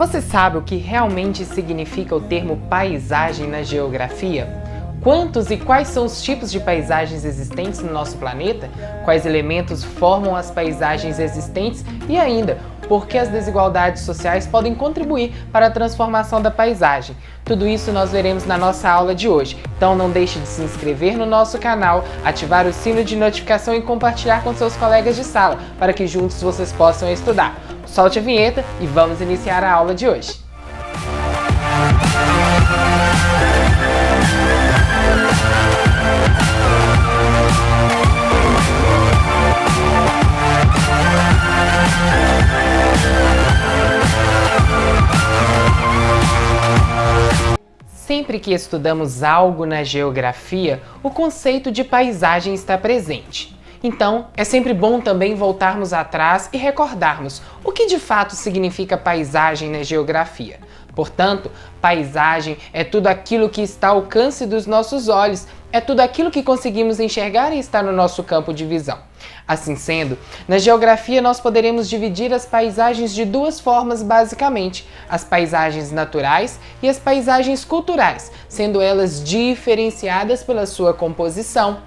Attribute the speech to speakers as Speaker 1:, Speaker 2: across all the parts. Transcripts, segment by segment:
Speaker 1: Você sabe o que realmente significa o termo paisagem na geografia? Quantos e quais são os tipos de paisagens existentes no nosso planeta? Quais elementos formam as paisagens existentes? E ainda, por que as desigualdades sociais podem contribuir para a transformação da paisagem? Tudo isso nós veremos na nossa aula de hoje. Então não deixe de se inscrever no nosso canal, ativar o sino de notificação e compartilhar com seus colegas de sala, para que juntos vocês possam estudar. Solte a vinheta e vamos iniciar a aula de hoje. Sempre que estudamos algo na geografia, o conceito de paisagem está presente. Então, é sempre bom também voltarmos atrás e recordarmos o que de fato significa paisagem na geografia. Portanto, paisagem é tudo aquilo que está ao alcance dos nossos olhos, é tudo aquilo que conseguimos enxergar e está no nosso campo de visão. Assim sendo, na geografia nós poderemos dividir as paisagens de duas formas basicamente, as paisagens naturais e as paisagens culturais, sendo elas diferenciadas pela sua composição.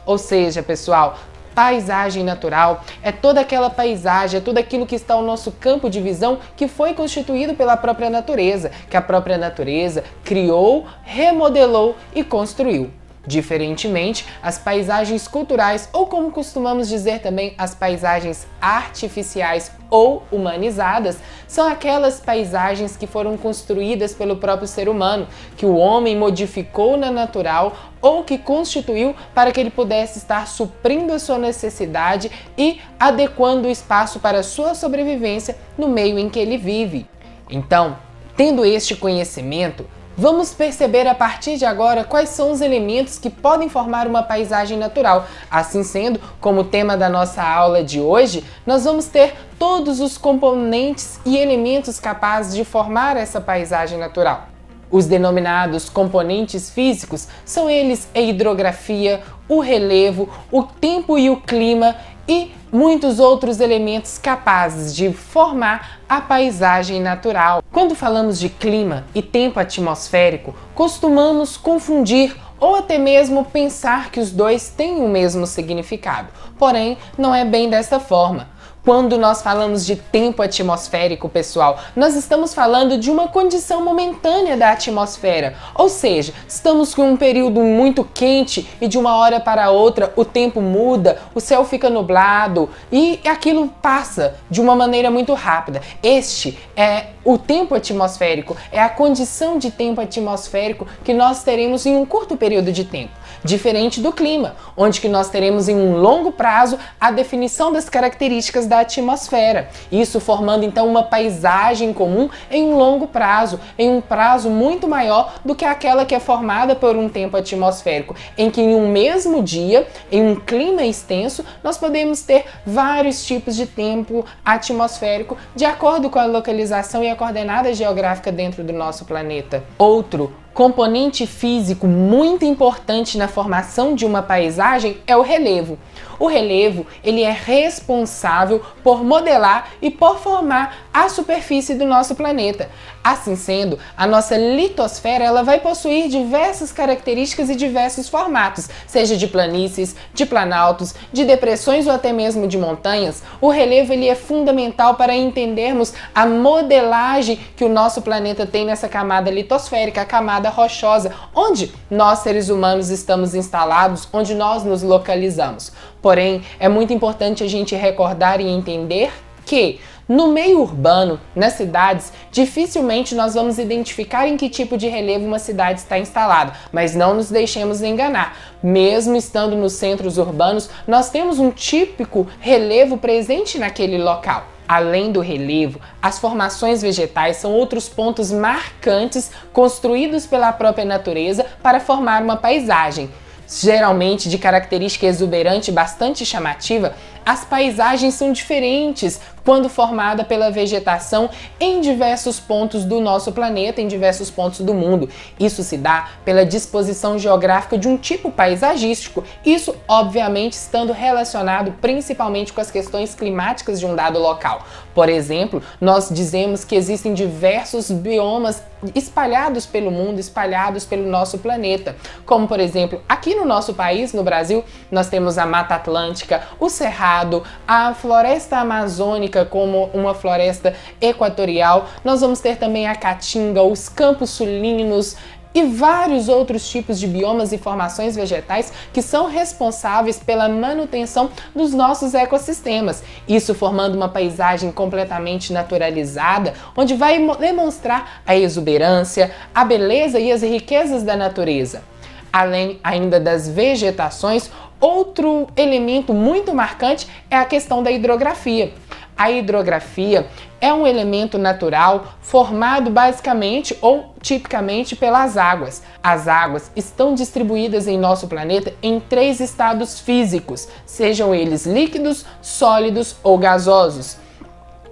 Speaker 1: Ou seja, pessoal, paisagem natural é toda aquela paisagem, é tudo aquilo que está ao nosso campo de visão que foi constituído pela própria natureza, que a própria natureza criou, remodelou e construiu. Diferentemente, as paisagens culturais, ou como costumamos dizer também, as paisagens artificiais ou humanizadas, são aquelas paisagens que foram construídas pelo próprio ser humano, que o homem modificou na natural ou que constituiu para que ele pudesse estar suprindo a sua necessidade e adequando o espaço para a sua sobrevivência no meio em que ele vive. Então, tendo este conhecimento, vamos perceber a partir de agora quais são os elementos que podem formar uma paisagem natural. Assim sendo, como tema da nossa aula de hoje, nós vamos ter todos os componentes e elementos capazes de formar essa paisagem natural. Os denominados componentes físicos são eles a hidrografia, o relevo, o tempo e o clima e muitos outros elementos capazes de formar a paisagem natural. Quando falamos de clima e tempo atmosférico, costumamos confundir ou até mesmo pensar que os dois têm o mesmo significado. Porém, não é bem dessa forma. Quando nós falamos de tempo atmosférico, pessoal, nós estamos falando de uma condição momentânea da atmosfera. Ou seja, estamos com um período muito quente e de uma hora para outra o tempo muda, o céu fica nublado e aquilo passa de uma maneira muito rápida. Este é o tempo atmosférico, é a condição de tempo atmosférico que nós teremos em um curto período de tempo. Diferente do clima, onde que nós teremos em um longo prazo a definição das características da atmosfera. Isso formando então uma paisagem comum em um longo prazo, em um prazo muito maior do que aquela que é formada por um tempo atmosférico, em que em um mesmo dia, em um clima extenso, nós podemos ter vários tipos de tempo atmosférico de acordo com a localização e a coordenada geográfica dentro do nosso planeta. Outro componente físico muito importante na formação de uma paisagem é o relevo. O relevo, ele é responsável por modelar e por formar a superfície do nosso planeta. Assim sendo, a nossa litosfera ela vai possuir diversas características e diversos formatos, seja de planícies, de planaltos, de depressões ou até mesmo de montanhas. O relevo ele é fundamental para entendermos a modelagem que o nosso planeta tem nessa camada litosférica, a camada rochosa, onde nós seres humanos estamos instalados, onde nós nos localizamos. Porém, é muito importante a gente recordar e entender que no meio urbano, nas cidades, dificilmente nós vamos identificar em que tipo de relevo uma cidade está instalada, mas não nos deixemos enganar. Mesmo estando nos centros urbanos, nós temos um típico relevo presente naquele local. Além do relevo, as formações vegetais são outros pontos marcantes construídos pela própria natureza para formar uma paisagem. Geralmente de característica exuberante e bastante chamativa, as paisagens são diferentes, quando formada pela vegetação em diversos pontos do nosso planeta, em diversos pontos do mundo. Isso se dá pela disposição geográfica de um tipo paisagístico, isso obviamente estando relacionado principalmente com as questões climáticas de um dado local. Por exemplo, nós dizemos que existem diversos biomas espalhados pelo mundo, espalhados pelo nosso planeta, como por exemplo, aqui no nosso país, no Brasil, nós temos a Mata Atlântica, o Cerrado, a Floresta Amazônica como uma floresta equatorial, nós vamos ter também a Caatinga, os Campos Sulinos, e vários outros tipos de biomas e formações vegetais que são responsáveis pela manutenção dos nossos ecossistemas. Isso formando uma paisagem completamente naturalizada, onde vai demonstrar a exuberância, a beleza e as riquezas da natureza. Além ainda das vegetações, outro elemento muito marcante é a questão da hidrografia. A hidrografia é um elemento natural formado basicamente ou tipicamente pelas águas. As águas estão distribuídas em nosso planeta em 3 estados físicos, sejam eles líquidos, sólidos ou gasosos.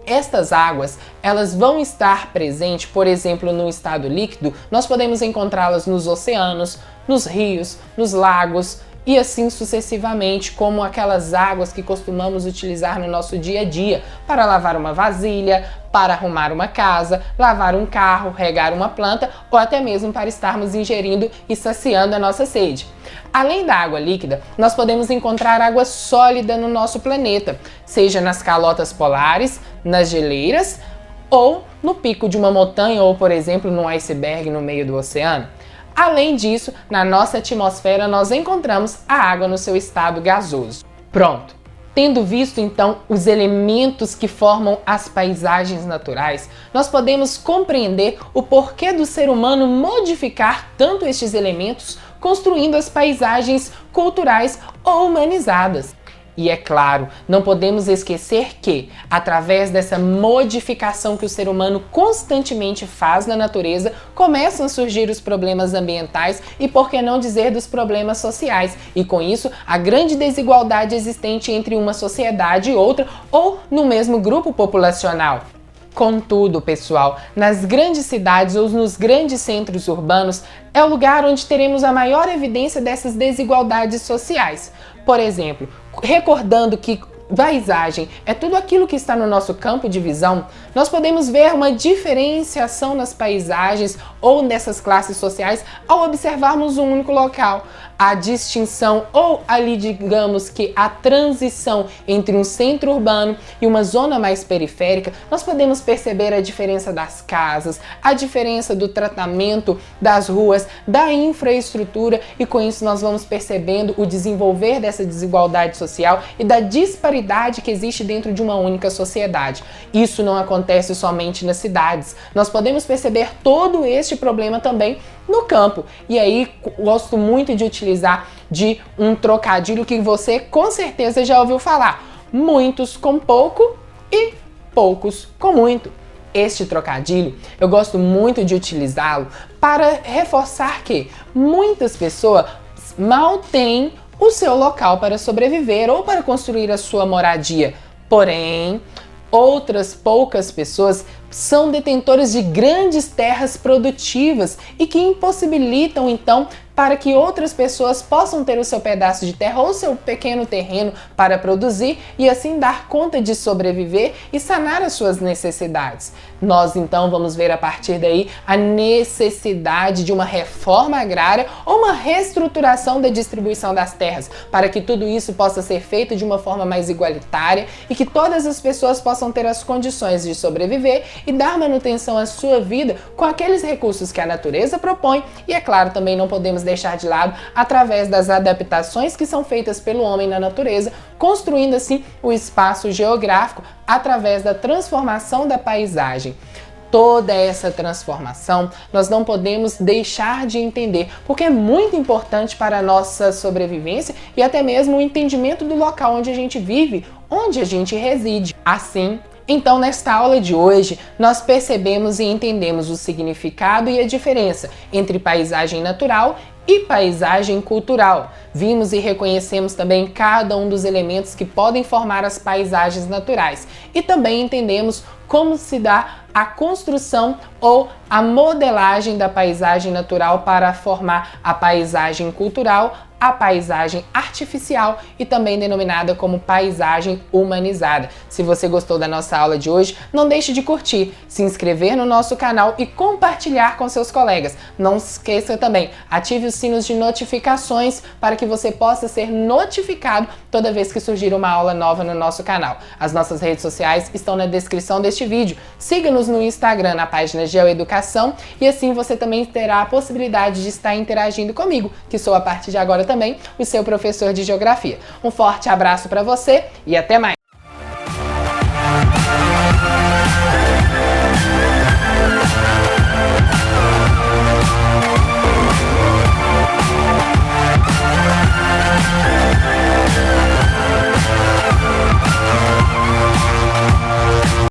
Speaker 1: Estas águas, elas vão estar presentes, por exemplo, no estado líquido, nós podemos encontrá-las nos oceanos, nos rios, nos lagos, e assim sucessivamente, como aquelas águas que costumamos utilizar no nosso dia a dia para lavar uma vasilha, para arrumar uma casa, lavar um carro, regar uma planta ou até mesmo para estarmos ingerindo e saciando a nossa sede. Além da água líquida, nós podemos encontrar água sólida no nosso planeta, seja nas calotas polares, nas geleiras ou no pico de uma montanha ou, por exemplo, num iceberg no meio do oceano. Além disso, na nossa atmosfera nós encontramos a água no seu estado gasoso. Pronto! Tendo visto então os elementos que formam as paisagens naturais, nós podemos compreender o porquê do ser humano modificar tanto estes elementos, construindo as paisagens culturais ou humanizadas. E é claro, não podemos esquecer que, através dessa modificação que o ser humano constantemente faz na natureza, começam a surgir os problemas ambientais e, por que não dizer, dos problemas sociais. E com isso, a grande desigualdade existente entre uma sociedade e outra ou no mesmo grupo populacional. Contudo, pessoal, nas grandes cidades ou nos grandes centros urbanos é o lugar onde teremos a maior evidência dessas desigualdades sociais. Por exemplo, recordando que paisagem é tudo aquilo que está no nosso campo de visão, nós podemos ver uma diferenciação nas paisagens ou nessas classes sociais ao observarmos um único local. A distinção ou ali digamos que a transição entre um centro urbano e uma zona mais periférica, nós podemos perceber a diferença das casas, a diferença do tratamento das ruas, da infraestrutura e com isso nós vamos percebendo o desenvolver dessa desigualdade social e da disparidade que existe dentro de uma única sociedade. Isso não acontece somente nas cidades. Nós podemos perceber todo este problema também no campo. E aí gosto muito de utilizar de um trocadilho que você com certeza já ouviu falar. Muitos com pouco e poucos com muito. Este trocadilho eu gosto muito de utilizá-lo para reforçar que muitas pessoas mal têm o seu local para sobreviver ou para construir a sua moradia. Porém, outras poucas pessoas são detentores de grandes terras produtivas e que impossibilitam então para que outras pessoas possam ter o seu pedaço de terra ou seu pequeno terreno para produzir e assim dar conta de sobreviver e sanar as suas necessidades. Nós então vamos ver a partir daí a necessidade de uma reforma agrária ou uma reestruturação da distribuição das terras para que tudo isso possa ser feito de uma forma mais igualitária e que todas as pessoas possam ter as condições de sobreviver e dar manutenção à sua vida com aqueles recursos que a natureza propõe e, é claro, também não podemos deixar de lado através das adaptações que são feitas pelo homem na natureza, construindo assim o espaço geográfico através da transformação da paisagem. Toda essa transformação nós não podemos deixar de entender, porque é muito importante para a nossa sobrevivência e até mesmo o entendimento do local onde a gente vive, onde a gente reside. Assim, então, nesta aula de hoje, nós percebemos e entendemos o significado e a diferença entre paisagem natural e paisagem cultural. Vimos e reconhecemos também cada um dos elementos que podem formar as paisagens naturais e também entendemos como se dá a construção ou a modelagem da paisagem natural para formar a paisagem cultural, a paisagem artificial e também denominada como paisagem humanizada. Se você gostou da nossa aula de hoje, não deixe de curtir, se inscrever no nosso canal e compartilhar com seus colegas. Não esqueça também, ative os sinos de notificações para que você possa ser notificado toda vez que surgir uma aula nova no nosso canal. As nossas redes sociais estão na descrição deste vídeo. Siga-nos no Instagram na página Geoeducação e assim você também terá a possibilidade de estar interagindo comigo, que sou a partir de agora também o seu professor de Geografia. Um forte abraço para você e até mais!